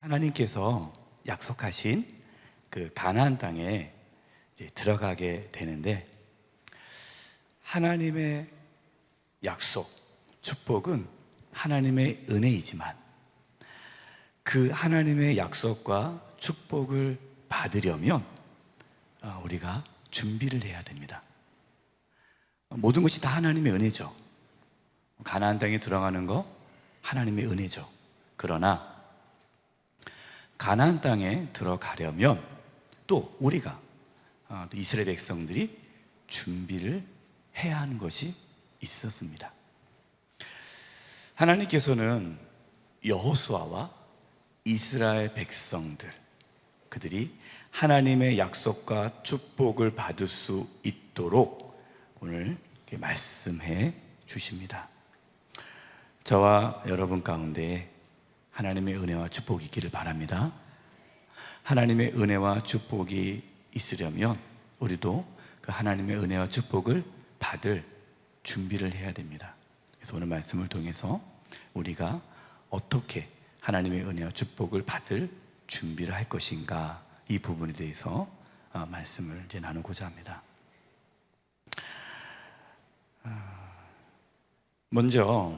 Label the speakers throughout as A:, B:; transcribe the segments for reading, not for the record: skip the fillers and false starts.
A: 하나님께서 약속하신 그 가나안 땅에 이제 들어가게 되는데, 하나님의 약속, 축복은 하나님의 은혜이지만 그 하나님의 약속과 축복을 받으려면 우리가 준비를 해야 됩니다. 모든 것이 다 하나님의 은혜죠. 가나안 땅에 들어가는 거 하나님의 은혜죠. 그러나 가나안 땅에 들어가려면 또 우리가 또 이스라엘 백성들이 준비를 해야 하는 것이 있었습니다. 하나님께서는 여호수아와 이스라엘 백성들, 그들이 하나님의 약속과 축복을 받을 수 있도록 오늘 이렇게 말씀해 주십니다. 저와 여러분 가운데 하나님의 은혜와 축복이 있기를 바랍니다. 하나님의 은혜와 축복이 있으려면 우리도 그 하나님의 은혜와 축복을 받을 준비를 해야 됩니다. 그래서 오늘 말씀을 통해서 우리가 어떻게 하나님의 은혜와 축복을 받을 준비를 할 것인가, 이 부분에 대해서 말씀을 이제 나누고자 합니다. 먼저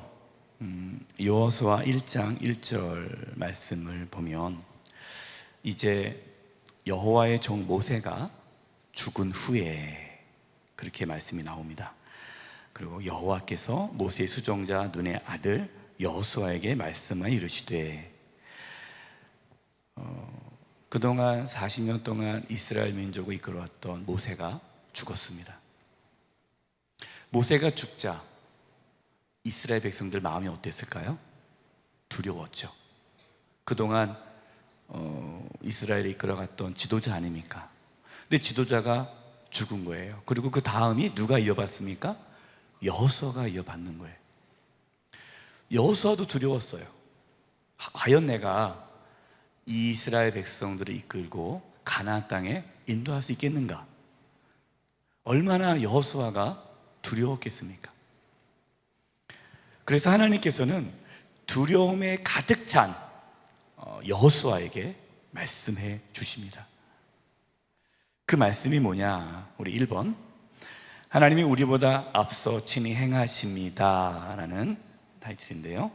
A: 여호수아 1장 1절 말씀을 보면, 이제 여호와의 종 모세가 죽은 후에 그렇게 말씀이 나옵니다. 그리고 여호와께서 모세의 수종자 눈의 아들 여호수아에게 말씀하여 이르시되, 그동안 40년 동안 이스라엘 민족을 이끌어왔던 모세가 죽었습니다. 모세가 죽자 이스라엘 백성들 마음이 어땠을까요? 두려웠죠. 그동안 이스라엘을 이끌어갔던 지도자 아닙니까? 근데 지도자가 죽은 거예요. 그리고 그 다음이 누가 이어받습니까? 여호수아가 이어받는 거예요. 여호수아도 두려웠어요. 과연 내가 이 이스라엘 백성들을 이끌고 가나안 땅에 인도할 수 있겠는가? 얼마나 여호수아가 두려웠겠습니까? 그래서 하나님께서는 두려움에 가득 찬 여호수아에게 말씀해 주십니다. 그 말씀이 뭐냐? 우리 1번, 하나님이 우리보다 앞서 친히 행하십니다 라는 타이틀인데요,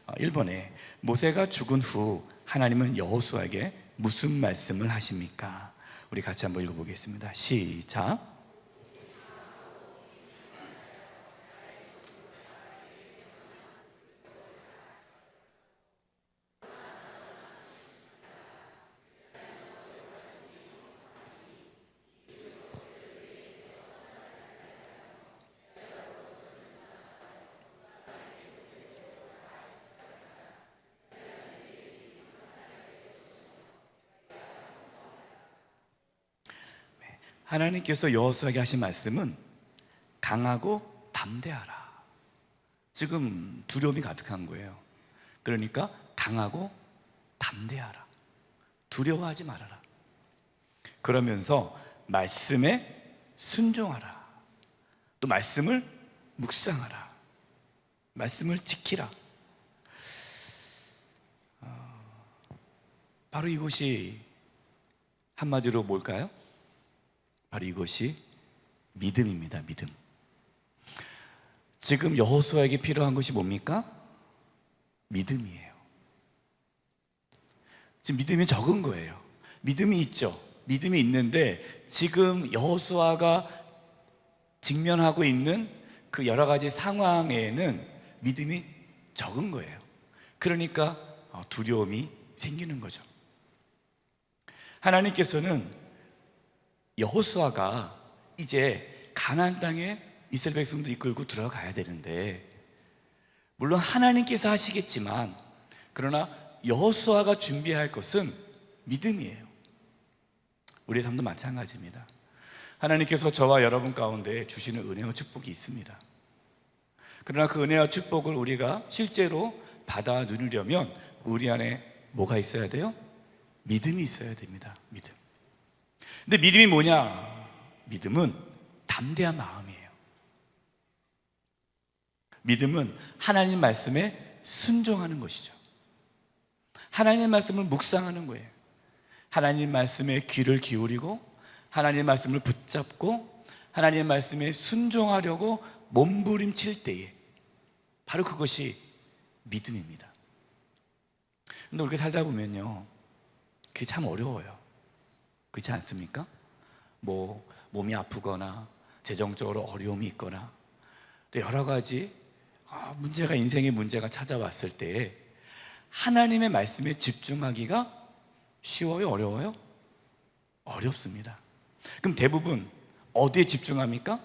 A: 1번에 모세가 죽은 후 하나님은 여호수아에게 무슨 말씀을 하십니까? 우리 같이 한번 읽어보겠습니다. 시작. 하나님께서 여호수아에게 하신 말씀은 강하고 담대하라. 지금 두려움이 가득한 거예요. 그러니까 강하고 담대하라. 두려워하지 말아라. 그러면서 말씀에 순종하라. 또 말씀을 묵상하라. 말씀을 지키라. 바로 이것이 한마디로 뭘까요? 바로 이것이 믿음입니다. 믿음. 지금 여호수아에게 필요한 것이 뭡니까? 믿음이에요. 지금 믿음이 적은 거예요. 믿음이 있죠. 믿음이 있는데 지금 여호수아가 직면하고 있는 그 여러 가지 상황에는 믿음이 적은 거예요. 그러니까 두려움이 생기는 거죠. 하나님께서는 여호수아가 이제 가나안 땅에 이스라엘 백성들 이끌고 들어가야 되는데, 물론 하나님께서 하시겠지만, 그러나 여호수아가 준비해야 할 것은 믿음이에요. 우리의 삶도 마찬가지입니다. 하나님께서 저와 여러분 가운데 주시는 은혜와 축복이 있습니다. 그러나 그 은혜와 축복을 우리가 실제로 받아 누리려면 우리 안에 뭐가 있어야 돼요? 믿음이 있어야 됩니다. 믿음. 근데 믿음이 뭐냐? 믿음은 담대한 마음이에요. 믿음은 하나님 말씀에 순종하는 것이죠. 하나님의 말씀을 묵상하는 거예요. 하나님 말씀에 귀를 기울이고 하나님의 말씀을 붙잡고 하나님의 말씀에 순종하려고 몸부림칠 때에 바로 그것이 믿음입니다. 근데 그렇게 살다 보면요, 그게 참 어려워요. 그렇지 않습니까? 몸이 아프거나 재정적으로 어려움이 있거나 또 여러 가지 인생의 문제가 찾아왔을 때 하나님의 말씀에 집중하기가 쉬워요? 어려워요? 어렵습니다. 그럼 대부분 어디에 집중합니까?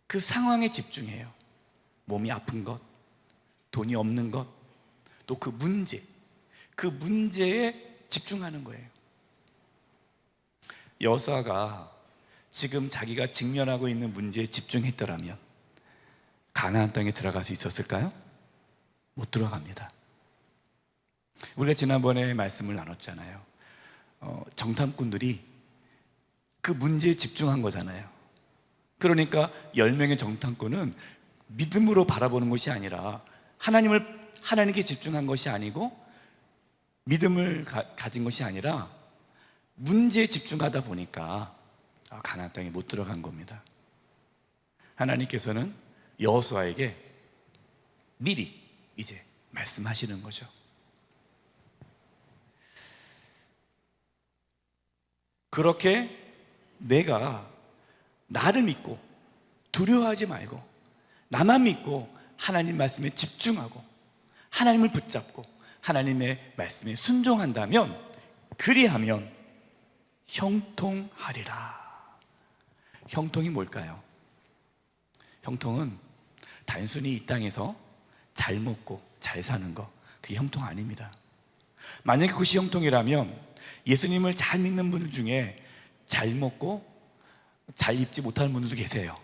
A: 그 상황에 집중해요. 몸이 아픈 것, 돈이 없는 것, 또 그 문제에 집중하는 거예요. 여호수아가 지금 자기가 직면하고 있는 문제에 집중했더라면 가나안 땅에 들어갈 수 있었을까요? 못 들어갑니다. 우리가 지난번에 말씀을 나눴잖아요. 정탐꾼들이 그 문제에 집중한 거잖아요. 그러니까 10명의 정탐꾼은 믿음으로 바라보는 것이 아니라 하나님께 집중한 것이 아니고 믿음을 가진 것이 아니라 문제에 집중하다 보니까 가나안 땅에 못 들어간 겁니다. 하나님께서는 여호수아에게 미리 이제 말씀하시는 거죠. 그렇게 내가 나를 믿고 두려워하지 말고 나만 믿고 하나님 말씀에 집중하고 하나님을 붙잡고 하나님의 말씀에 순종한다면 그리하면 형통하리라. 형통이 뭘까요? 형통은 단순히 이 땅에서 잘 먹고 잘 사는 거, 그게 형통 아닙니다. 만약에 그것이 형통이라면 예수님을 잘 믿는 분들 중에 잘 먹고 잘 입지 못하는 분들도 계세요.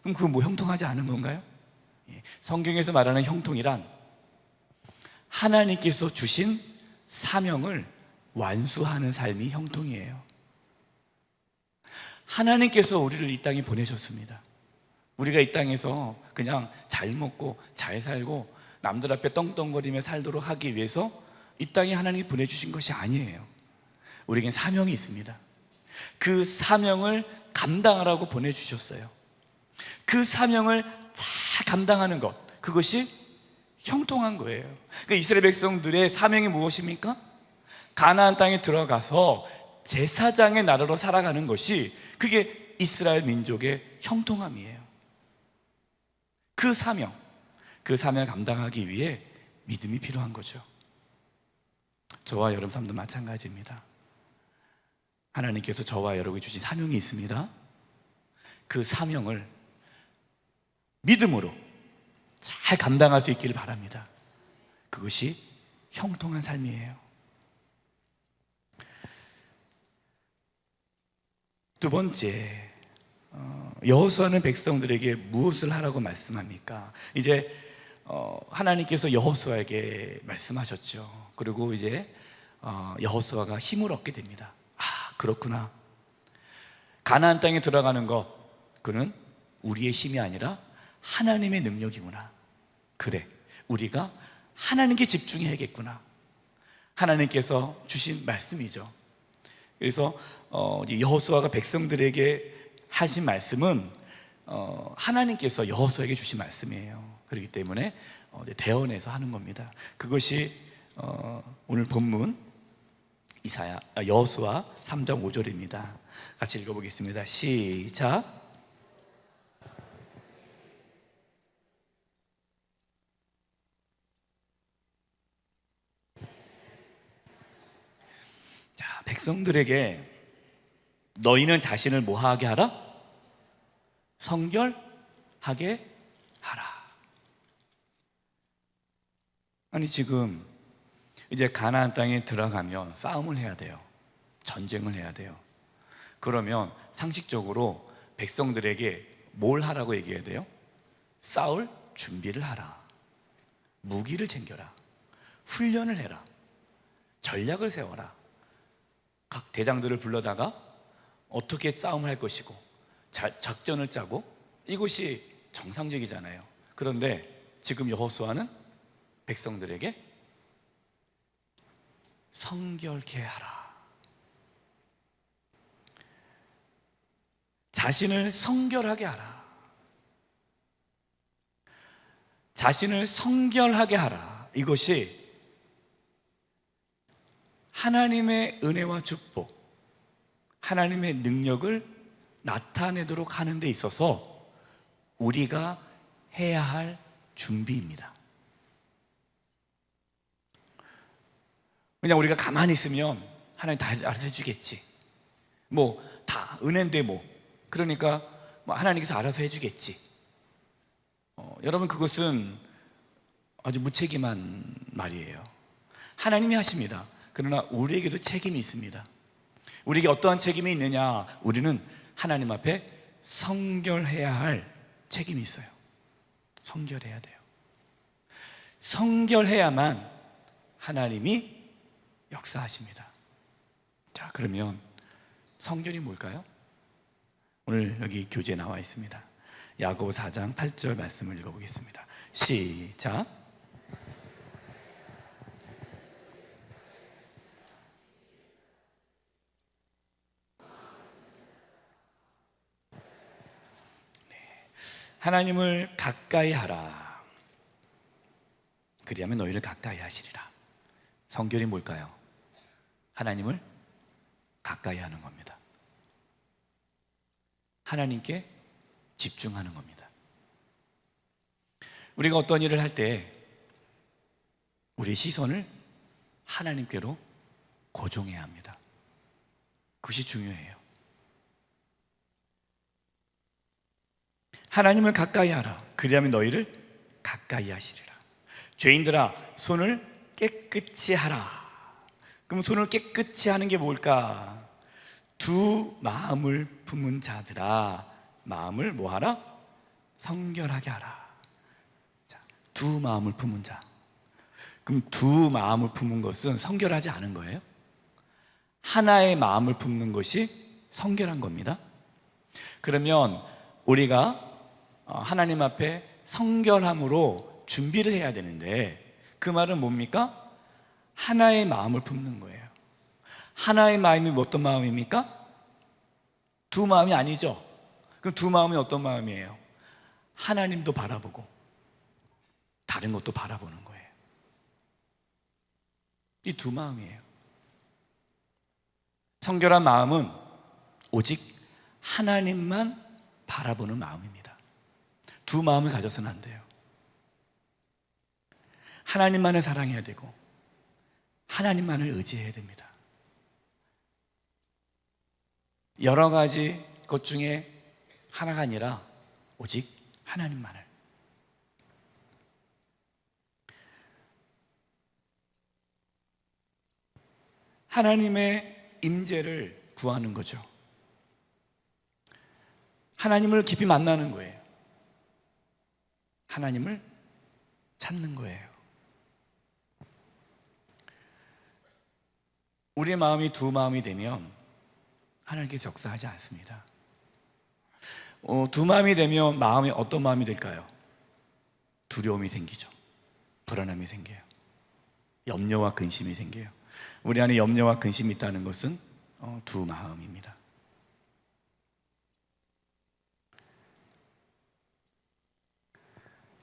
A: 그럼 그건 형통하지 않은 건가요? 성경에서 말하는 형통이란 하나님께서 주신 사명을 완수하는 삶이 형통이에요. 하나님께서 우리를 이 땅에 보내셨습니다. 우리가 이 땅에서 그냥 잘 먹고 잘 살고 남들 앞에 떵떵거리며 살도록 하기 위해서 이 땅에 하나님이 보내주신 것이 아니에요. 우리에겐 사명이 있습니다. 그 사명을 감당하라고 보내주셨어요. 그 사명을 잘 감당하는 것, 그것이 형통한 거예요. 그러니까 이스라엘 백성들의 사명이 무엇입니까? 가나안 땅에 들어가서 제사장의 나라로 살아가는 것이 그게 이스라엘 민족의 형통함이에요. 그 사명을 감당하기 위해 믿음이 필요한 거죠. 저와 여러분 삶도 마찬가지입니다. 하나님께서 저와 여러분이 주신 사명이 있습니다. 그 사명을 믿음으로 잘 감당할 수 있기를 바랍니다. 그것이 형통한 삶이에요. 두 번째, 여호수아는 백성들에게 무엇을 하라고 말씀합니까? 이제 하나님께서 여호수아에게 말씀하셨죠. 그리고 이제 여호수아가 힘을 얻게 됩니다. 그렇구나. 가나안 땅에 들어가는 것, 그는 우리의 힘이 아니라 하나님의 능력이구나. 그래, 우리가 하나님께 집중해야겠구나. 하나님께서 주신 말씀이죠. 그래서 여호수아가 백성들에게 하신 말씀은 하나님께서 여호수아에게 주신 말씀이에요. 그렇기 때문에 대언해서 하는 겁니다. 그것이 오늘 본문 여호수아 3장 5절입니다. 같이 읽어보겠습니다. 시작. 자, 백성들에게 너희는 자신을 뭐하게 하라? 성결하게 하라. 아니, 지금 이제 가나안 땅에 들어가면 싸움을 해야 돼요. 전쟁을 해야 돼요. 그러면 상식적으로 백성들에게 뭘 하라고 얘기해야 돼요? 싸울 준비를 하라. 무기를 챙겨라. 훈련을 해라. 전략을 세워라. 각 대장들을 불러다가 어떻게 싸움을 할 것이고 작전을 짜고, 이것이 정상적이잖아요. 그런데 지금 여호수아는 백성들에게 성결케 하라. 자신을 성결하게 하라. 자신을 성결하게 하라. 이것이 하나님의 은혜와 축복, 하나님의 능력을 나타내도록 하는 데 있어서 우리가 해야 할 준비입니다. 그냥 우리가 가만히 있으면 하나님 다 알아서 해주겠지. 뭐 다 은혜인데 뭐 그러니까 뭐 하나님께서 알아서 해주겠지. 여러분, 그것은 아주 무책임한 말이에요. 하나님이 하십니다. 그러나 우리에게도 책임이 있습니다. 우리에게 어떠한 책임이 있느냐? 우리는 하나님 앞에 성결해야 할 책임이 있어요. 성결해야 돼요. 성결해야만 하나님이 역사하십니다. 자, 그러면 성결이 뭘까요? 오늘 여기 교재에 나와 있습니다. 야고보 4장 8절 말씀을 읽어보겠습니다. 시작. 하나님을 가까이 하라. 그리하면 너희를 가까이 하시리라. 성결이 뭘까요? 하나님을 가까이 하는 겁니다. 하나님께 집중하는 겁니다. 우리가 어떤 일을 할 때 우리의 시선을 하나님께로 고정해야 합니다. 그것이 중요해요. 하나님을 가까이 하라. 그리하면 너희를 가까이 하시리라. 죄인들아, 손을 깨끗이 하라. 그럼 손을 깨끗이 하는 게 뭘까? 두 마음을 품은 자들아, 마음을 뭐하라? 성결하게 하라. 자, 두 마음을 품은 자. 그럼 두 마음을 품은 것은 성결하지 않은 거예요? 하나의 마음을 품는 것이 성결한 겁니다. 그러면 우리가 하나님 앞에 성결함으로 준비를 해야 되는데, 그 말은 뭡니까? 하나의 마음을 품는 거예요. 하나의 마음이 어떤 마음입니까? 두 마음이 아니죠. 그럼 두 마음이 어떤 마음이에요? 하나님도 바라보고 다른 것도 바라보는 거예요. 이 두 마음이에요. 성결한 마음은 오직 하나님만 바라보는 마음입니다. 두 마음을 가져서는 안 돼요. 하나님만을 사랑해야 되고 하나님만을 의지해야 됩니다. 여러 가지 것 중에 하나가 아니라 오직 하나님만을. 하나님의 임재를 구하는 거죠. 하나님을 깊이 만나는 거예요. 하나님을 찾는 거예요. 우리의 마음이 두 마음이 되면 하나님께서 역사하지 않습니다. 두 마음이 되면 마음이 어떤 마음이 될까요? 두려움이 생기죠. 불안함이 생겨요. 염려와 근심이 생겨요. 우리 안에 염려와 근심이 있다는 것은 두 마음입니다.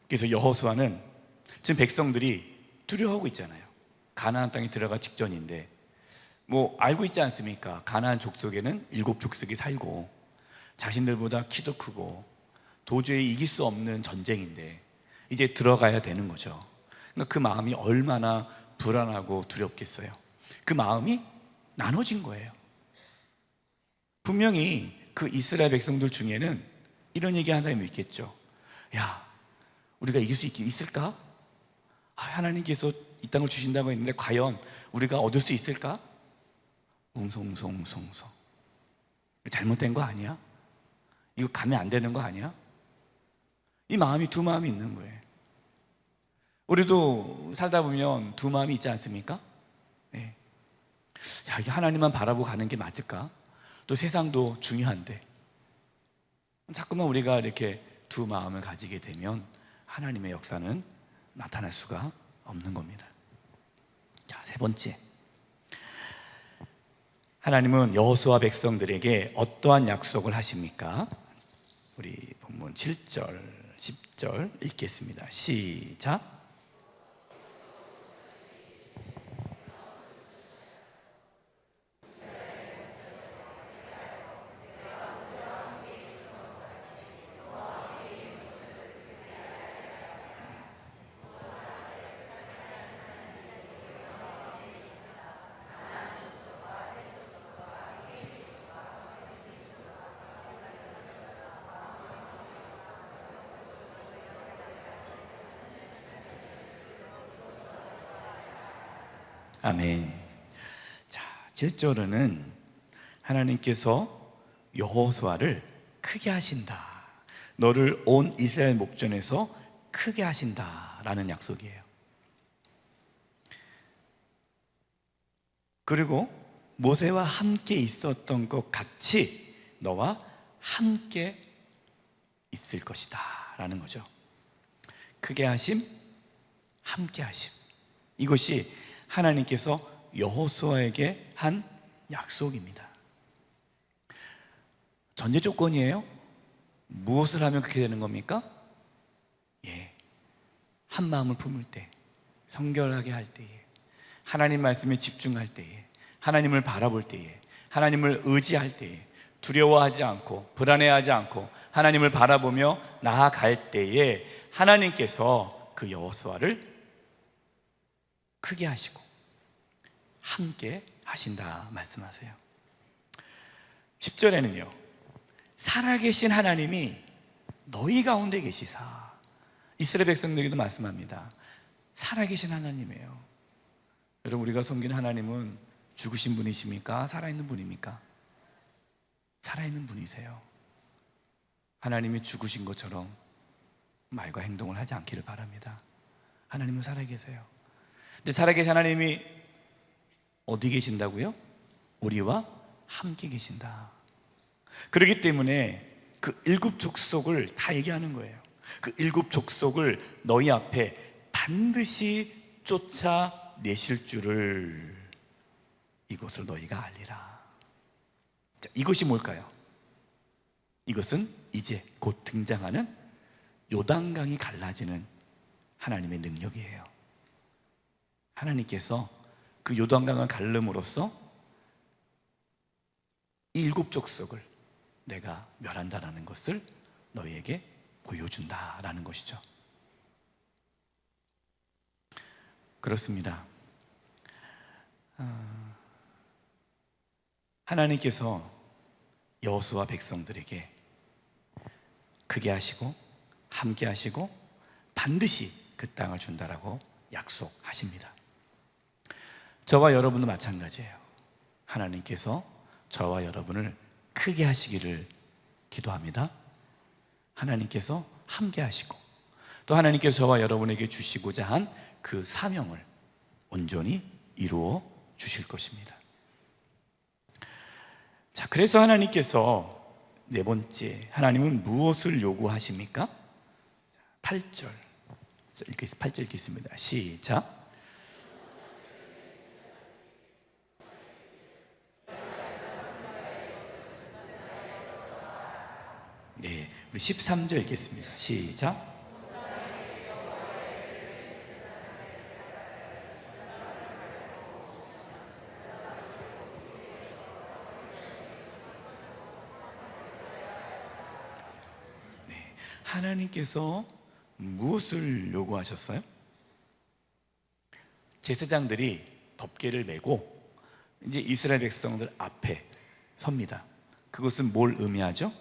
A: 그래서 여호수아는 지금 백성들이 두려워하고 있잖아요. 가나안 땅에 들어가 직전인데 뭐 알고 있지 않습니까? 가나안 족속에는 7족속이 살고 자신들보다 키도 크고 도저히 이길 수 없는 전쟁인데 이제 들어가야 되는 거죠. 그러니까 그 마음이 얼마나 불안하고 두렵겠어요. 그 마음이 나눠진 거예요. 분명히 그 이스라엘 백성들 중에는 이런 얘기 하는 사람이 있겠죠. 야, 우리가 이길 수 있을까? 하나님께서 이 땅을 주신다고 했는데 과연 우리가 얻을 수 있을까? 웅성웅성 잘못된 거 아니야? 이거 가면 안 되는 거 아니야? 이 마음이 두 마음이 있는 거예요. 우리도 살다 보면 두 마음이 있지 않습니까? 네. 야, 이게 하나님만 바라보고 가는 게 맞을까? 또 세상도 중요한데 자꾸만 우리가 이렇게 두 마음을 가지게 되면 하나님의 역사는 나타날 수가 없는 겁니다. 자, 세 번째, 하나님은 여호수아 백성들에게 어떠한 약속을 하십니까? 우리 본문 7절, 10절 읽겠습니다. 시작. 아멘. 자, 7절에는 하나님께서 여호수아를 크게 하신다, 너를 온 이스라엘 목전에서 크게 하신다라는 약속이에요. 그리고 모세와 함께 있었던 것 같이 너와 함께 있을 것이다 라는 거죠. 크게 하심, 함께 하심, 이것이 하나님께서 여호수아에게 한 약속입니다. 전제 조건이에요. 무엇을 하면 그렇게 되는 겁니까? 한 마음을 품을 때, 성결하게 할 때에, 하나님 말씀에 집중할 때에, 하나님을 바라볼 때에, 하나님을 의지할 때에, 두려워하지 않고 불안해하지 않고 하나님을 바라보며 나아갈 때에 하나님께서 그 여호수아를 크게 하시고 함께 하신다 말씀하세요. 10절에는요, 살아계신 하나님이 너희 가운데 계시사, 이스라엘 백성들에게도 말씀합니다. 살아계신 하나님이에요. 여러분, 우리가 섬기는 하나님은 죽으신 분이십니까? 살아있는 분입니까? 살아있는 분이세요. 하나님이 죽으신 것처럼 말과 행동을 하지 않기를 바랍니다. 하나님은 살아계세요. 근데 살아계신 하나님이 어디 계신다고요? 우리와 함께 계신다. 그렇기 때문에 그 일곱 족속을 다 얘기하는 거예요. 그 일곱 족속을 너희 앞에 반드시 쫓아내실 줄을 이것을 너희가 알리라. 자, 이것이 뭘까요? 이것은 이제 곧 등장하는 요단강이 갈라지는 하나님의 능력이에요. 하나님께서 그 요단강을 갈름으로써 이 일곱 족속을 내가 멸한다라는 것을 너희에게 보여준다라는 것이죠. 그렇습니다. 하나님께서 여호수아 백성들에게 크게 하시고 함께 하시고 반드시 그 땅을 준다라고 약속하십니다. 저와 여러분도 마찬가지예요. 하나님께서 저와 여러분을 크게 하시기를 기도합니다. 하나님께서 함께 하시고 또 하나님께서 저와 여러분에게 주시고자 한 그 사명을 온전히 이루어 주실 것입니다. 자, 그래서 하나님께서 네 번째, 하나님은 무엇을 요구하십니까? 8절 8절 읽겠습니다. 시작. 네, 우리 13절 읽겠습니다. 시작. 네, 하나님께서 무엇을 요구하셨어요? 제사장들이 덮개를 메고 이제 이스라엘 백성들 앞에 섭니다. 그것은 뭘 의미하죠?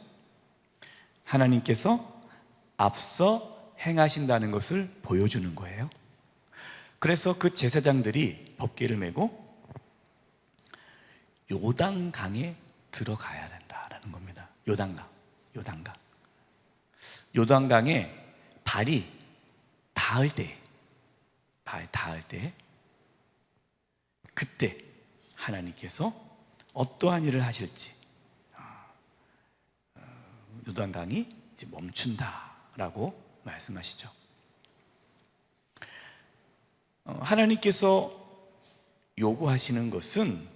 A: 하나님께서 앞서 행하신다는 것을 보여주는 거예요. 그래서 그 제사장들이 덮개를 메고 요단강에 들어가야 된다라는 겁니다. 요단강에 발이 닿을 때 그때 하나님께서 어떠한 일을 하실지, 요단강이 이제 멈춘다라고 말씀하시죠. 하나님께서 요구하시는 것은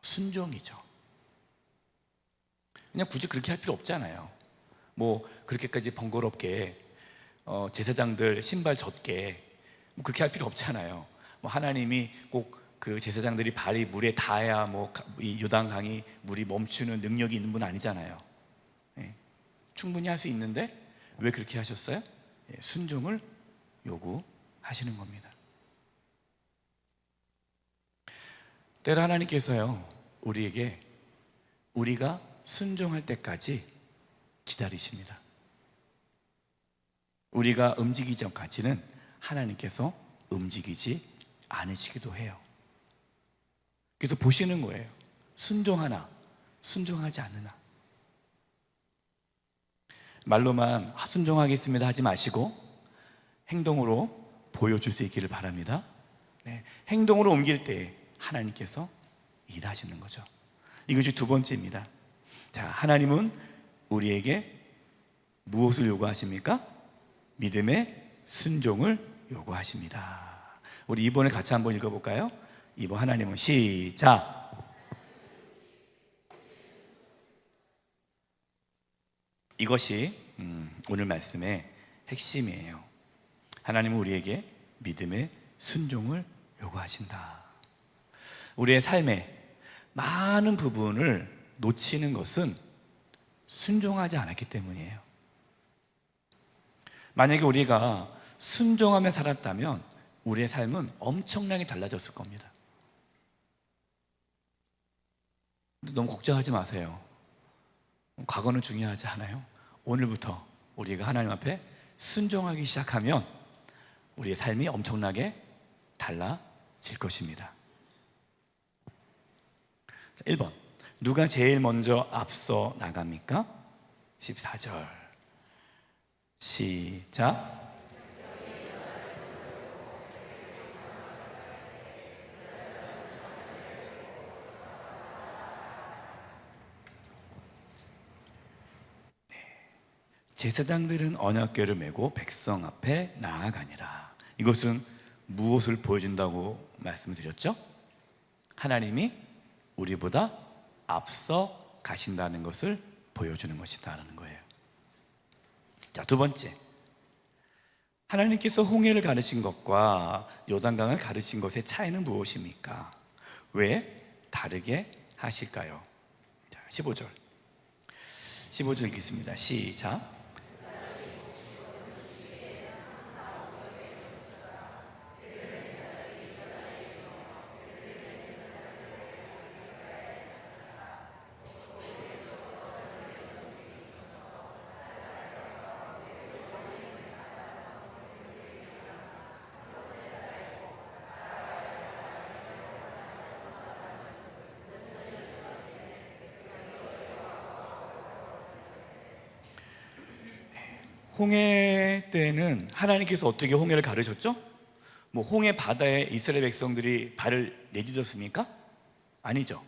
A: 순종이죠. 그냥 굳이 그렇게 할 필요 없잖아요. 뭐 그렇게까지 번거롭게 제사장들 신발 젖게 뭐 그렇게 할 필요 없잖아요. 뭐 하나님이 꼭 그 제사장들이 발이 물에 닿아야 뭐 이 요단강이 물이 멈추는 능력이 있는 분은 아니잖아요. 예. 충분히 할 수 있는데 왜 그렇게 하셨어요? 예, 순종을 요구하시는 겁니다. 때로 하나님께서요, 우리에게 우리가 순종할 때까지 기다리십니다. 우리가 움직이기 전까지는 하나님께서 움직이지 않으시기도 해요. 그래서 보시는 거예요. 순종하나 순종하지 않으나. 말로만 순종하겠습니다 하지 마시고 행동으로 보여줄 수 있기를 바랍니다. 네, 행동으로 옮길 때 하나님께서 일하시는 거죠. 이것이 두 번째입니다. 자, 하나님은 우리에게 무엇을 요구하십니까? 믿음의 순종을 요구하십니다. 우리 이번에 같이 한번 읽어볼까요? 이번 하나님은 시작. 이것이 오늘 말씀의 핵심이에요. 하나님은 우리에게 믿음의 순종을 요구하신다. 우리의 삶의 많은 부분을 놓치는 것은 순종하지 않았기 때문이에요. 만약에 우리가 순종하며 살았다면 우리의 삶은 엄청나게 달라졌을 겁니다. 너무 걱정하지 마세요. 과거는 중요하지 않아요. 오늘부터 우리가 하나님 앞에 순종하기 시작하면 우리의 삶이 엄청나게 달라질 것입니다. 1번, 누가 제일 먼저 앞서 나갑니까? 14절 시작. 제사장들은 언약궤를 메고 백성 앞에 나아가니라. 이것은 무엇을 보여준다고 말씀을 드렸죠? 하나님이 우리보다 앞서 가신다는 것을 보여주는 것이다라는 거예요. 자, 두 번째, 하나님께서 홍해를 가르신 것과 요단강을 가르신 것의 차이는 무엇입니까? 왜 다르게 하실까요? 자, 15절 읽겠습니다. 시작. 홍해 때는 하나님께서 어떻게 홍해를 가르셨죠? 뭐 홍해 바다에 이스라엘 백성들이 발을 내딛었습니까? 아니죠.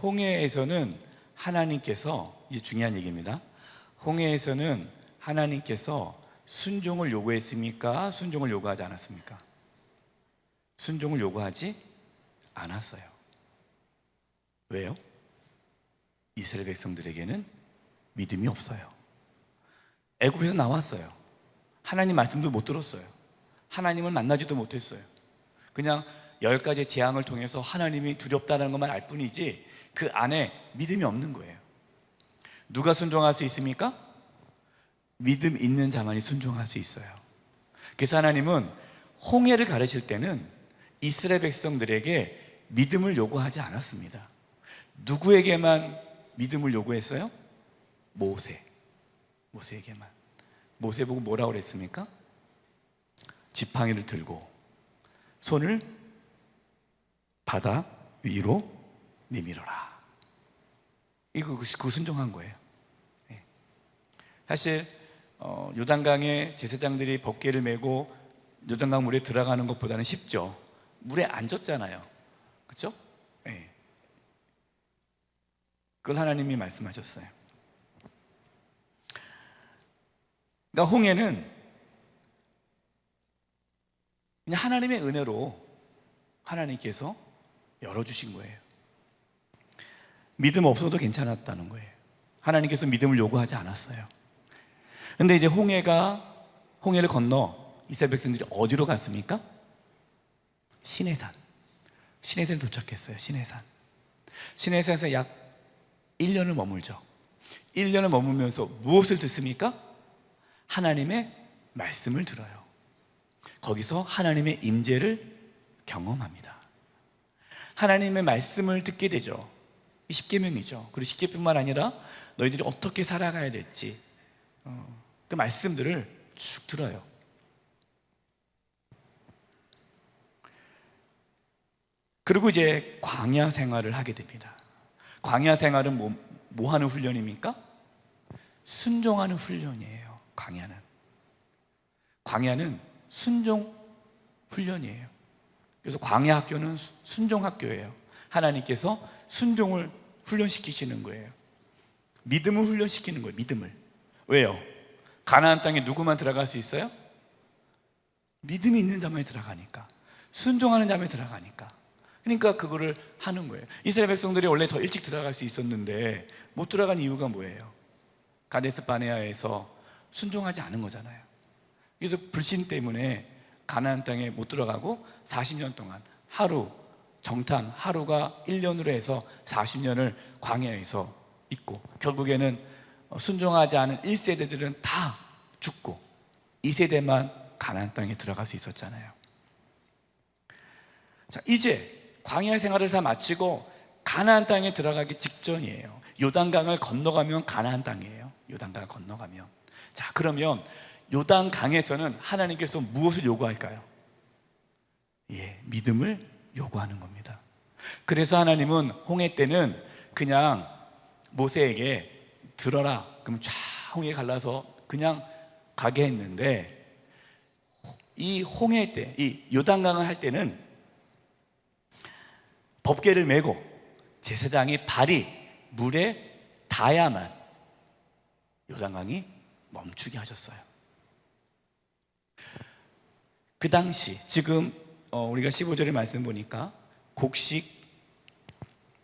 A: 홍해에서는 하나님께서, 이제 중요한 얘기입니다. 홍해에서는 하나님께서 순종을 요구했습니까? 순종을 요구하지 않았습니까? 순종을 요구하지 않았어요. 왜요? 이스라엘 백성들에게는 믿음이 없어요. 애굽에서 나왔어요. 하나님 말씀도 못 들었어요. 하나님을 만나지도 못했어요. 그냥 10가지 재앙을 통해서 하나님이 두렵다는 것만 알 뿐이지 그 안에 믿음이 없는 거예요. 누가 순종할 수 있습니까? 믿음 있는 자만이 순종할 수 있어요. 그래서 하나님은 홍해를 가르칠 때는 이스라엘 백성들에게 믿음을 요구하지 않았습니다. 누구에게만 믿음을 요구했어요? 모세에게만. 모세 보고 뭐라고 그랬습니까? 지팡이를 들고 손을 바다 위로 내밀어라. 이거 그 순종한 거예요. 사실 요단강에 제사장들이 법궤를 메고 요단강 물에 들어가는 것보다는 쉽죠. 물에 안 젖잖아요. 그렇죠? 네. 그걸 하나님이 말씀하셨어요. 그러니까 홍해는 그냥 하나님의 은혜로 하나님께서 열어주신 거예요. 믿음 없어도 괜찮았다는 거예요. 하나님께서 믿음을 요구하지 않았어요. 근데 이제 홍해를 건너 이스라엘 백성들이 어디로 갔습니까? 시내산. 시내산에 도착했어요. 시내산에서 약 1년을 머물죠. 1년을 머물면서 무엇을 듣습니까? 하나님의 말씀을 들어요. 거기서 하나님의 임재를 경험합니다. 하나님의 말씀을 듣게 되죠. 이 십계명이죠. 그리고 십계명뿐만 아니라 너희들이 어떻게 살아가야 될지 그 말씀들을 쭉 들어요. 그리고 이제 광야 생활을 하게 됩니다. 광야 생활은 뭐 하는 훈련입니까? 순종하는 훈련이에요. 광야는 순종 훈련이에요. 그래서 광야 학교는 순종 학교예요. 하나님께서 순종을 훈련시키시는 거예요. 믿음을 훈련시키는 거예요. 믿음을. 왜요? 가나안 땅에 누구만 들어갈 수 있어요? 믿음이 있는 자만이 들어가니까, 순종하는 자만이 들어가니까. 그러니까 그거를 하는 거예요. 이스라엘 백성들이 원래 더 일찍 들어갈 수 있었는데 못 들어간 이유가 뭐예요? 가데스 바네아에서 순종하지 않은 거잖아요. 그래서 불신 때문에 가나안 땅에 못 들어가고 40년 동안 하루가 1년으로 해서 40년을 광야에서 있고, 결국에는 순종하지 않은 1세대들은 다 죽고 2세대만 가나안 땅에 들어갈 수 있었잖아요. 자, 이제 광야 생활을 다 마치고 가나안 땅에 들어가기 직전이에요. 요단강을 건너가면 가나안 땅이에요. 요단강을 건너가면. 자, 그러면 요단강에서는 하나님께서 무엇을 요구할까요? 믿음을 요구하는 겁니다. 그래서 하나님은 홍해 때는 그냥 모세에게 들어라, 그럼 쫙 홍해 갈라서 그냥 가게 했는데, 이 홍해 때, 이 요단강을 할 때는 법궤를 메고 제사장이 발이 물에 닿아야만 요단강이 멈추게 하셨어요. 그 당시 지금 우리가 15절의 말씀 보니까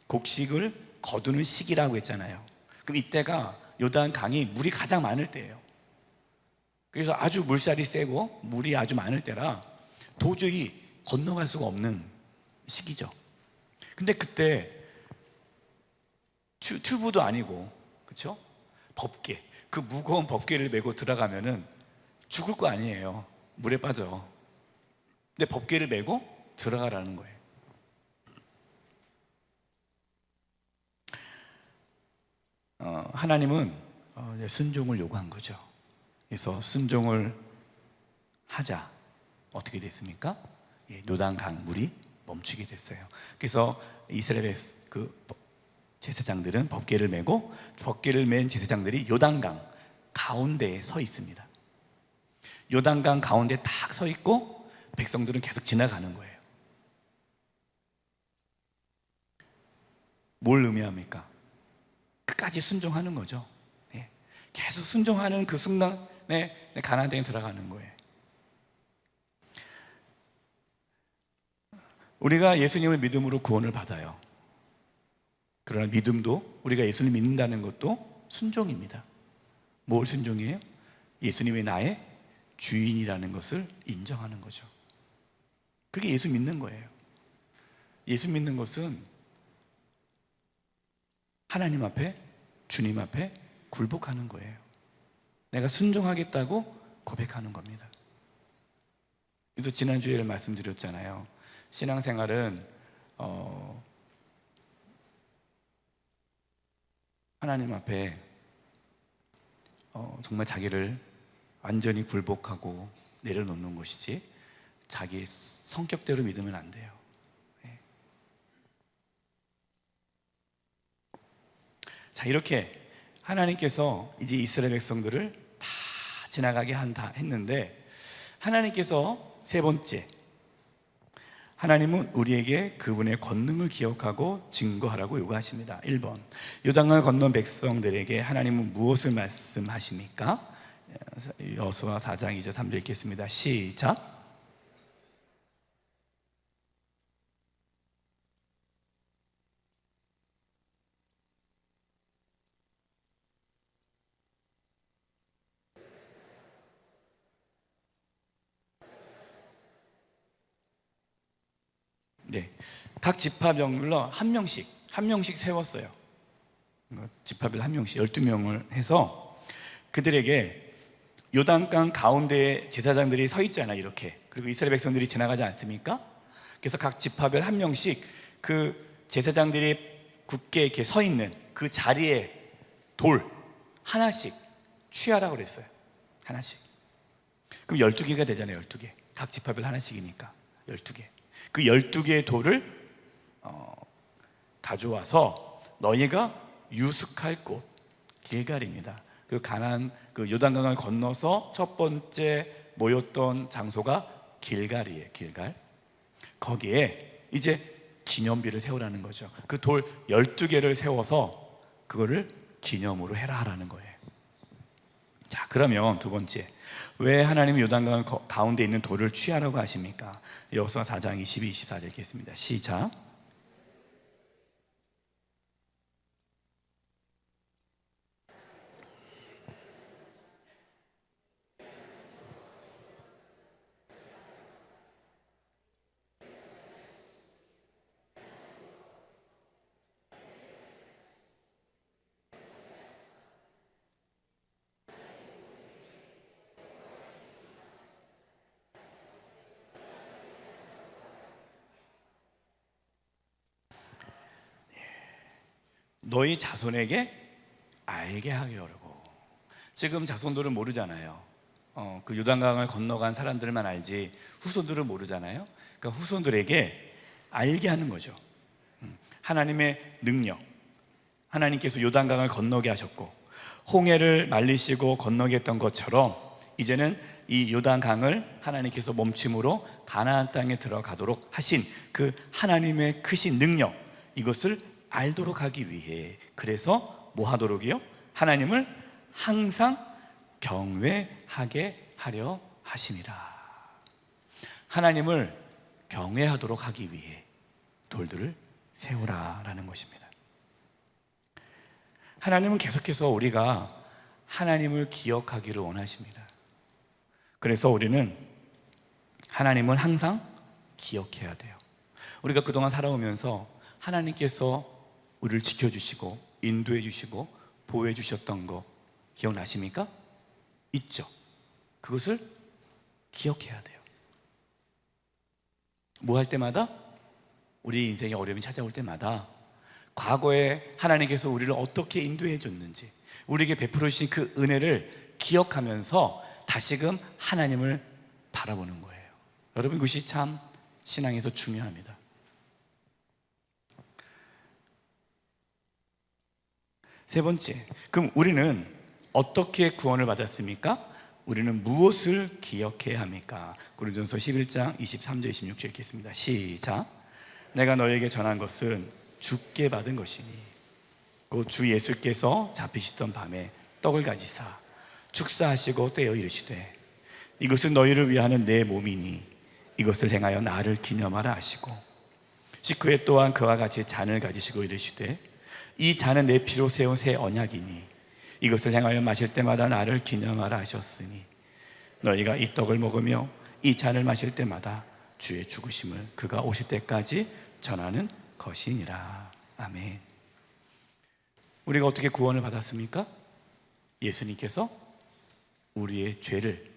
A: 곡식을 거두는 시기라고 했잖아요. 그럼 이때가 요단강이 물이 가장 많을 때예요. 그래서 아주 물살이 세고 물이 아주 많을 때라 도저히 건너갈 수가 없는 시기죠. 근데 그때 튜브도 아니고, 그렇죠? 법궤, 그 무거운 법궤를 메고 들어가면은 죽을 거 아니에요. 물에 빠져. 근데 법궤를 메고 들어가라는 거예요. 하나님은 순종을 요구한 거죠. 그래서 순종을 하자. 어떻게 됐습니까? 요단강 물이 멈추게 됐어요. 그래서 이스라엘의 그 제사장들은 법궤를 메고, 법궤를 맨 제사장들이 요단강 가운데에 서 있습니다. 요단강 가운데 딱 서 있고 백성들은 계속 지나가는 거예요. 뭘 의미합니까? 끝까지 순종하는 거죠. 계속 순종하는 그 순간에 가나안 땅에 들어가는 거예요. 우리가 예수님을 믿음으로 구원을 받아요. 그러나 믿음도, 우리가 예수님 믿는다는 것도 순종입니다. 뭘 순종이에요? 예수님이 나의 주인이라는 것을 인정하는 거죠. 그게 예수 믿는 거예요. 예수 믿는 것은 하나님 앞에, 주님 앞에 굴복하는 거예요. 내가 순종하겠다고 고백하는 겁니다. 그래서 지난주에 말씀드렸잖아요. 신앙생활은 하나님 앞에 정말 자기를 완전히 굴복하고 내려놓는 것이지 자기 성격대로 믿으면 안 돼요. 자, 이렇게 하나님께서 이제 이스라엘 백성들을 다 지나가게 했는데, 하나님께서 세 번째, 하나님은 우리에게 그분의 권능을 기억하고 증거하라고 요구하십니다. 1번, 요단강을 건넌 백성들에게 하나님은 무엇을 말씀하십니까? 여호수아 4장 2절 3절 읽겠습니다. 시작. 네, 각 지파별로 한 명씩 세웠어요. 지파별 한 명씩 12명을 해서 그들에게 요단강 가운데에 제사장들이 서 있잖아요, 이렇게. 그리고 이스라엘 백성들이 지나가지 않습니까? 그래서 각 지파별 한 명씩 그 제사장들이 굳게 이렇게 서 있는 그 자리에 돌 하나씩 취하라고 그랬어요. 하나씩. 그럼 12개가 되잖아요. 12개. 각 지파별 하나씩이니까 12개. 그 12개의 돌을 가져와서 너희가 유숙할 곳 길갈입니다. 그 가나안 그 요단강을 건너서 첫 번째 모였던 장소가 길갈이에요. 길갈. 거기에 이제 기념비를 세우라는 거죠. 그 돌 12개를 세워서 그거를 기념으로 해라라는 거예요. 자, 그러면 두 번째, 왜 하나님이 요단강 가운데 있는 돌을 취하라고 하십니까? 여호수아 4장 22, 24절 읽겠습니다. 시작. 너희 자손에게 알게 하게 하려고. 지금 자손들은 모르잖아요. 그 요단강을 건너간 사람들만 알지 후손들은 모르잖아요. 그러니까 후손들에게 알게 하는 거죠. 하나님의 능력, 하나님께서 요단강을 건너게 하셨고 홍해를 말리시고 건너게 했던 것처럼 이제는 이 요단강을 하나님께서 멈춤으로 가나안 땅에 들어가도록 하신 그 하나님의 크신 능력, 이것을 알도록 하기 위해, 그래서 뭐 하도록이요? 하나님을 항상 경외하게 하려 하심이라. 하나님을 경외하도록 하기 위해 돌들을 세우라라는 것입니다. 하나님은 계속해서 우리가 하나님을 기억하기를 원하십니다. 그래서 우리는 하나님을 항상 기억해야 돼요. 우리가 그동안 살아오면서 하나님께서 우리를 지켜주시고 인도해 주시고 보호해 주셨던 거 기억나십니까? 있죠. 그것을 기억해야 돼요. 뭐 할 때마다? 우리 인생에 어려움이 찾아올 때마다 과거에 하나님께서 우리를 어떻게 인도해 줬는지, 우리에게 베풀어 주신 그 은혜를 기억하면서 다시금 하나님을 바라보는 거예요. 여러분, 그것이 참 신앙에서 중요합니다. 세 번째, 그럼 우리는 어떻게 구원을 받았습니까? 우리는 무엇을 기억해야 합니까? 고린도전서 11장 23절 26절 읽겠습니다. 시작. 내가 너에게 전한 것은 주께 받은 것이니 곧 주 예수께서 잡히시던 밤에 떡을 가지사 축사하시고 떼어 이르시되 이것은 너희를 위하는 내 몸이니 이것을 행하여 나를 기념하라 하시고 식후에 또한 그와 같이 잔을 가지시고 이르시되 이 잔은 내 피로 세운 새 언약이니 이것을 행하여 마실 때마다 나를 기념하라 하셨으니 너희가 이 떡을 먹으며 이 잔을 마실 때마다 주의 죽으심을 그가 오실 때까지 전하는 것이니라. 아멘. 우리가 어떻게 구원을 받았습니까? 예수님께서 우리의 죄를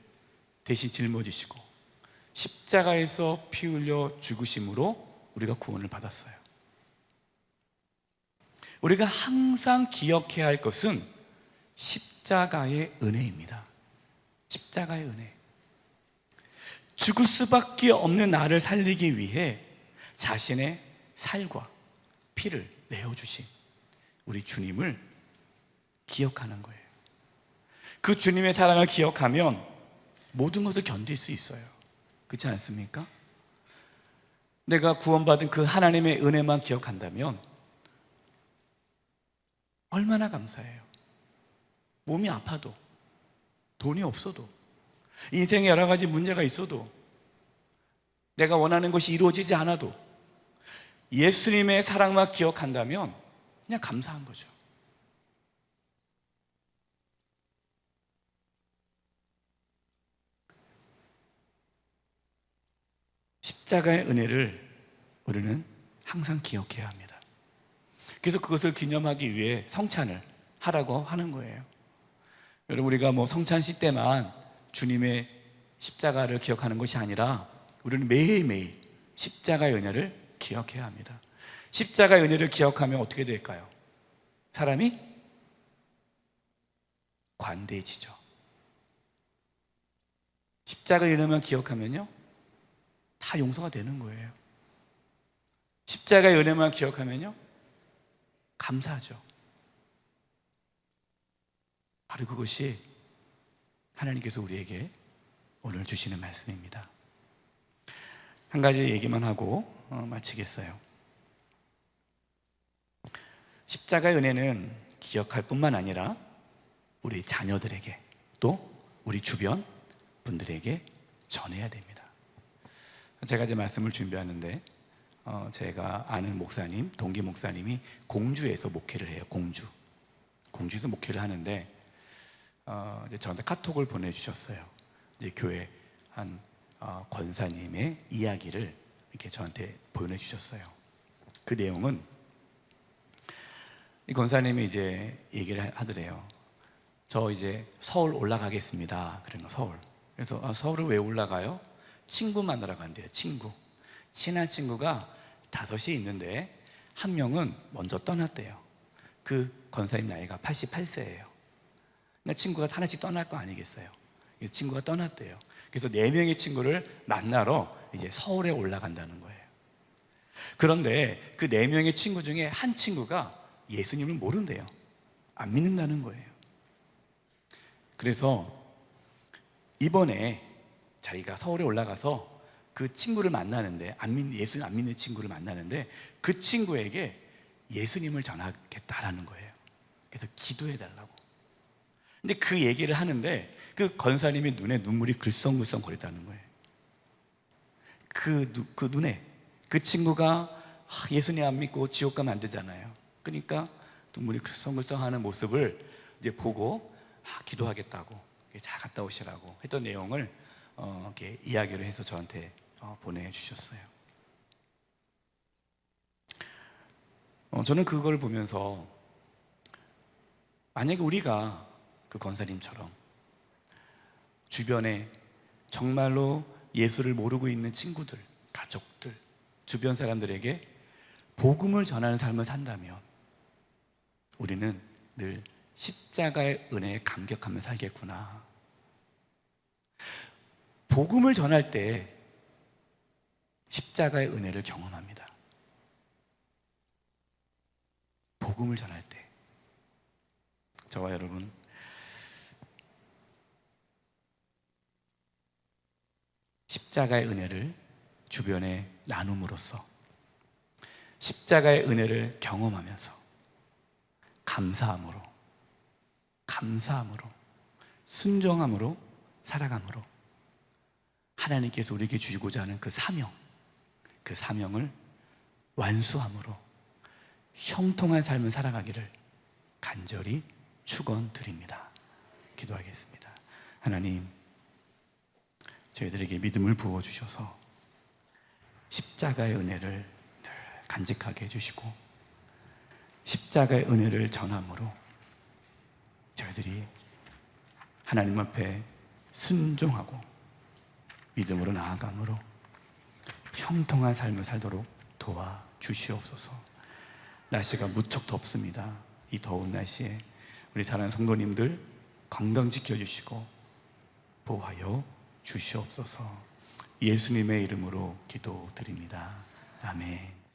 A: 대신 짊어지시고 십자가에서 피 흘려 죽으심으로 우리가 구원을 받았어요. 우리가 항상 기억해야 할 것은 십자가의 은혜입니다. 십자가의 은혜. 죽을 수밖에 없는 나를 살리기 위해 자신의 살과 피를 내어주신 우리 주님을 기억하는 거예요. 그 주님의 사랑을 기억하면 모든 것을 견딜 수 있어요. 그렇지 않습니까? 내가 구원받은 그 하나님의 은혜만 기억한다면 얼마나 감사해요. 몸이 아파도, 돈이 없어도, 인생에 여러 가지 문제가 있어도, 내가 원하는 것이 이루어지지 않아도 예수님의 사랑만 기억한다면 그냥 감사한 거죠. 십자가의 은혜를 우리는 항상 기억해야 합니다. 그래서 그것을 기념하기 위해 성찬을 하라고 하는 거예요. 여러분, 우리가 성찬식 때만 주님의 십자가를 기억하는 것이 아니라 우리는 매일매일 십자가의 은혜를 기억해야 합니다. 십자가의 은혜를 기억하면 어떻게 될까요? 사람이 관대해지죠. 십자가의 은혜만 기억하면요, 다 용서가 되는 거예요. 십자가의 은혜만 기억하면요, 감사하죠. 바로 그것이 하나님께서 우리에게 오늘 주시는 말씀입니다. 한 가지 얘기만 하고 마치겠어요. 십자가의 은혜는 기억할 뿐만 아니라 우리 자녀들에게, 또 우리 주변 분들에게 전해야 됩니다. 제가 이제 말씀을 준비하는데 제가 아는 목사님, 동기 목사님이 공주에서 목회를 해요. 공주에서 목회를 하는데 이제 저한테 카톡을 보내주셨어요. 이제 교회 한 권사님의 이야기를 이렇게 저한테 보내주셨어요. 그 내용은 이 권사님이 이제 얘기를 하더래요. 저 이제 서울 올라가겠습니다. 그런 서울. 그래서 서울을 왜 올라가요? 친구 만나러 간대요. 친한 친구가 5이 있는데 한 명은 먼저 떠났대요. 그 권사님 나이가 88세예요. 나 친구가 하나씩 떠날 거 아니겠어요? 친구가 떠났대요. 그래서 4명의 친구를 만나러 이제 서울에 올라간다는 거예요. 그런데 그 4명의 친구 중에 한 친구가 예수님을 모른대요. 안 믿는다는 거예요. 그래서 이번에 자기가 서울에 올라가서 그 친구를 만나는데, 예수님 안 믿는 친구를 만나는데 그 친구에게 예수님을 전하겠다라는 거예요. 그래서 기도해 달라고. 근데 그 얘기를 하는데 그 권사님의 눈에 눈물이 글썽글썽 거렸다는 거예요. 그 눈에 그 친구가 예수님 안 믿고 지옥 가면 안 되잖아요. 그러니까 눈물이 글썽글썽 하는 모습을 이제 보고 기도하겠다고, 잘 갔다 오시라고 했던 내용을 이렇게 이야기를 해서 저한테 보내주셨어요. 저는 그걸 보면서 만약에 우리가 그 권사님처럼 주변에 정말로 예수를 모르고 있는 친구들, 가족들, 주변 사람들에게 복음을 전하는 삶을 산다면 우리는 늘 십자가의 은혜에 감격하며 살겠구나. 복음을 전할 때 십자가의 은혜를 경험합니다. 복음을 전할 때 저와 여러분, 십자가의 은혜를 주변에 나눔으로써 십자가의 은혜를 경험하면서 감사함으로 순종함으로 살아감으로 하나님께서 우리에게 주시고자 하는 그 사명을 완수함으로 형통한 삶을 살아가기를 간절히 축원드립니다. 기도하겠습니다. 하나님, 저희들에게 믿음을 부어주셔서 십자가의 은혜를 늘 간직하게 해주시고 십자가의 은혜를 전함으로 저희들이 하나님 앞에 순종하고 믿음으로 나아감으로 형통한 삶을 살도록 도와주시옵소서. 날씨가 무척 덥습니다. 이 더운 날씨에 우리 사랑하는 성도님들 건강 지켜주시고 보호하여 주시옵소서. 예수님의 이름으로 기도드립니다. 아멘.